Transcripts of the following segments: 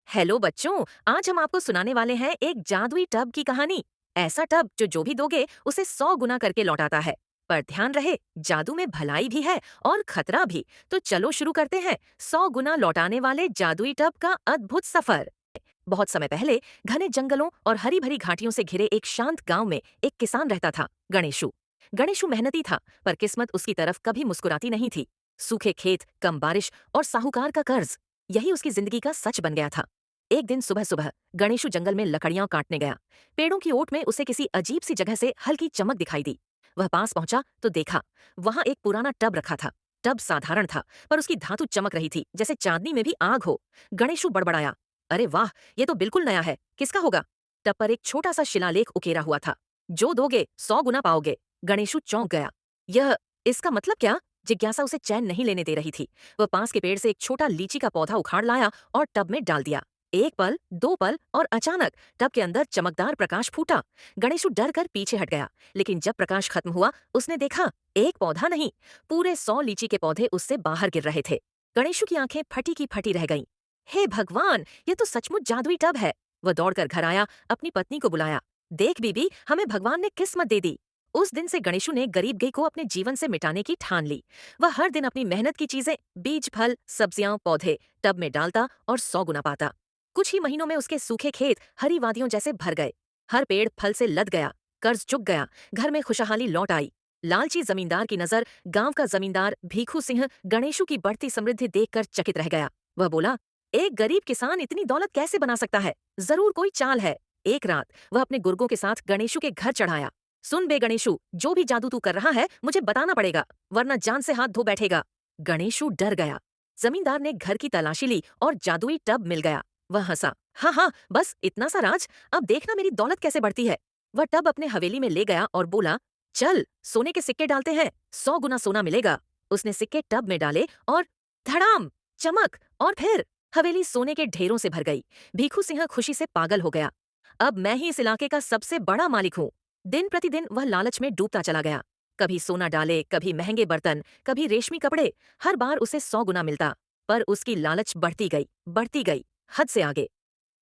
Hello बच्चों, आज हम आपको सुनाने वाले हैं एक जादुई टब की कहानी। ऐसा टब जो भी दोगे उसे 100 गुना करके लौटाता है। पर ध्यान रहे, जादू में भलाई भी है और खतरा भी। तो चलो शुरू करते हैं 100 गुना लौटाने वाले जादुई टब का अद्भुत सफर। बहुत समय पहले घने जंगलों और हरी भरी घाटियों से घिरे एक शांत गांव में एक किसान रहता था, गणेशु। गणेशु मेहनती था, पर किस्मत उसकी तरफ कभी मुस्कुराती नहीं थी। सूखे खेत, कम बारिश और साहूकार का कर्ज, यही उसकी जिंदगी का सच बन गया था। एक दिन सुबह सुबह गणेशु जंगल में लकड़ियां काटने गया। पेड़ों की ओट में उसे किसी अजीब सी जगह से हल्की चमक दिखाई दी। वह पास पहुंचा तो देखा, वहां एक पुराना टब रखा था। टब साधारण था, पर उसकी धातु चमक रही थी जैसे चांदनी में भी आग हो। गणेशु बड़बड़ाया, अरे वाह, ये तो बिल्कुल नया है, किसका होगा? टब पर एक छोटा सा शिलालेख उकेरा हुआ था, जो दोगे 100 गुना पाओगे। गणेशु चौंक गया। यह, इसका मतलब क्या? जिज्ञासा उसे चैन नहीं लेने दे रही थी। वह पास के पेड़ से एक छोटा लीची का पौधा उखाड़ लाया और टब में डाल दिया। एक पल, 2 पल और अचानक टब के अंदर चमकदार प्रकाश फूटा। गणेशु डर कर पीछे हट गया, लेकिन जब प्रकाश खत्म हुआ उसने देखा, एक पौधा नहीं, पूरे 100 लीची के पौधे उससे बाहर गिर रहे थे। गणेशु की आंखें फटी की फटी रह गईं। हे भगवान, ये तो सचमुच जादुई टब है। वह दौड़कर घर आया, अपनी पत्नी को बुलाया। देख बीबी, हमें भगवान ने किस्मत दे दी। उस दिन से गणेशु ने गरीबगी को अपने जीवन से मिटाने की ठान ली। वह हर दिन अपनी मेहनत की चीजें, बीज, फल, सब्जियां, पौधे टब में डालता और 100 गुना पाता। कुछ ही महीनों में उसके सूखे खेत हरी वादियों जैसे भर गए। हर पेड़ फल से लद गया, कर्ज चुक गया, घर में खुशहाली लौट आई। लालची जमींदार की नजर, गांव का जमींदार भीखू सिंह, गणेशु की बढ़ती समृद्धि देखकर चकित रह गया। वह बोला, एक गरीब किसान इतनी दौलत कैसे बना सकता है? जरूर कोई चाल है। एक रात वह अपने गुर्गों के साथ गणेशु के घर चढ़ाया। सुन बे गणेशु, जो भी जादू तू कर रहा है मुझे बताना पड़ेगा, वरना जान से हाथ धो बैठेगा। गणेशु डर गया। जमींदार ने घर की तलाशी ली और जादुई टब मिल गया। वह हंसा, हाँ हाँ, बस इतना सा राज, अब देखना मेरी दौलत कैसे बढ़ती है। वह टब अपने हवेली में ले गया और बोला, चल सोने के सिक्के डालते हैं, 100 गुना सोना मिलेगा। उसने सिक्के टब में डाले और धड़ाम, चमक, और फिर हवेली सोने के ढेरों से भर गई। भीखू सिंह खुशी से पागल हो गया। अब मैं ही इस इलाके का सबसे बड़ा मालिक हूँ। दिन प्रतिदिन वह लालच में डूबता चला गया। कभी सोना डाले, कभी महंगे बर्तन, कभी रेशमी कपड़े। हर बार उसे 100 गुना मिलता। पर उसकी लालच बढ़ती गई, हद से आगे।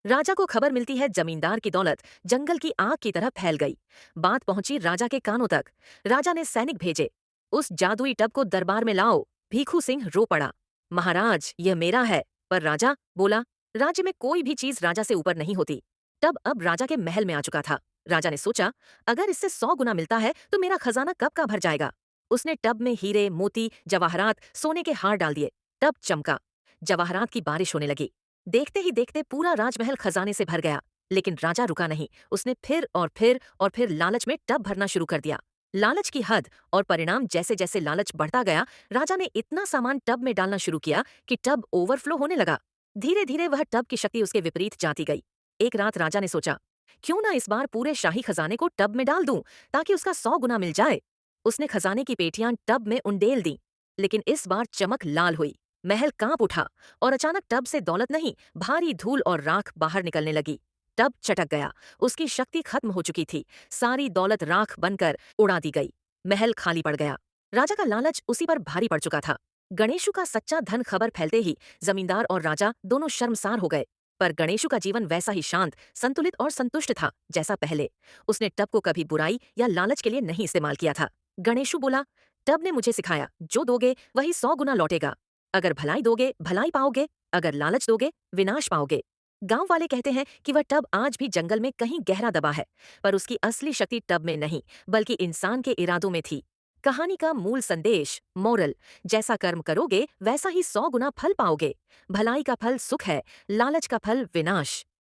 राजा को खबर मिलती है, जमींदार की दौलत जंगल की आग की तरह फैल गई। बात पहुंची राजा के कानों तक। राजा ने सैनिक भेजे, उस जादुई टब को दरबार में लाओ। भीखू सिंह रो पड़ा, महाराज यह मेरा है। पर राजा बोला, राज्य में कोई भी चीज राजा से ऊपर नहीं होती। टब अब राजा के महल में आ चुका था। राजा ने सोचा, अगर इससे 100 गुना मिलता है तो मेरा खजाना कब का भर जाएगा। उसने टब में हीरे, मोती, जवाहरात, सोने के हार डाल दिए। टब चमका, जवाहरात की बारिश होने लगी। देखते ही देखते पूरा राजमहल खजाने से भर गया। लेकिन राजा रुका नहीं। उसने फिर लालच में टब भरना शुरू कर दिया। लालच की हद और परिणाम, जैसे जैसे लालच बढ़ता गया, राजा ने इतना सामान टब में डालना शुरू किया कि टब ओवरफ्लो होने लगा। धीरे धीरे वह टब की शक्ति उसके विपरीत जाती गई। एक रात राजा ने सोचा, क्यों ना इस बार पूरे शाही खजाने को टब में डाल दूं, ताकि उसका 100 गुना मिल जाए। उसने खजाने की पेटियां टब में उंडेल दी। लेकिन इस बार चमक लाल हुई, महल कांप उठा और अचानक टब से दौलत नहीं, भारी धूल और राख बाहर निकलने लगी। टब चटक गया, उसकी शक्ति खत्म हो चुकी थी। सारी दौलत राख बनकर उड़ा दी गई। महल खाली पड़ गया। राजा का लालच उसी पर भारी पड़ चुका था। गणेशु का सच्चा धन खबर फैलते ही जमींदार और राजा दोनों शर्मसार हो गए। पर गणेशु का जीवन वैसा ही शांत, संतुलित और संतुष्ट था जैसा पहले। उसने टब को कभी बुराई या लालच के लिए नहीं इस्तेमाल किया था। गणेशु बोला, टब ने मुझे सिखाया, जो दोगे वही 100 गुना लौटेगा। अगर भलाई दोगे भलाई पाओगे, अगर लालच दोगे विनाश पाओगे। गांव वाले कहते हैं कि वह टब आज भी जंगल में कहीं गहरा दबा है, पर उसकी असली शक्ति टब में नहीं, बल्कि इंसान के इरादों में थी। कहानी का मूल संदेश, मोरल, जैसा कर्म करोगे वैसा ही 100 गुना फल पाओगे। भलाई का फल सुख है, लालच का फल विनाश।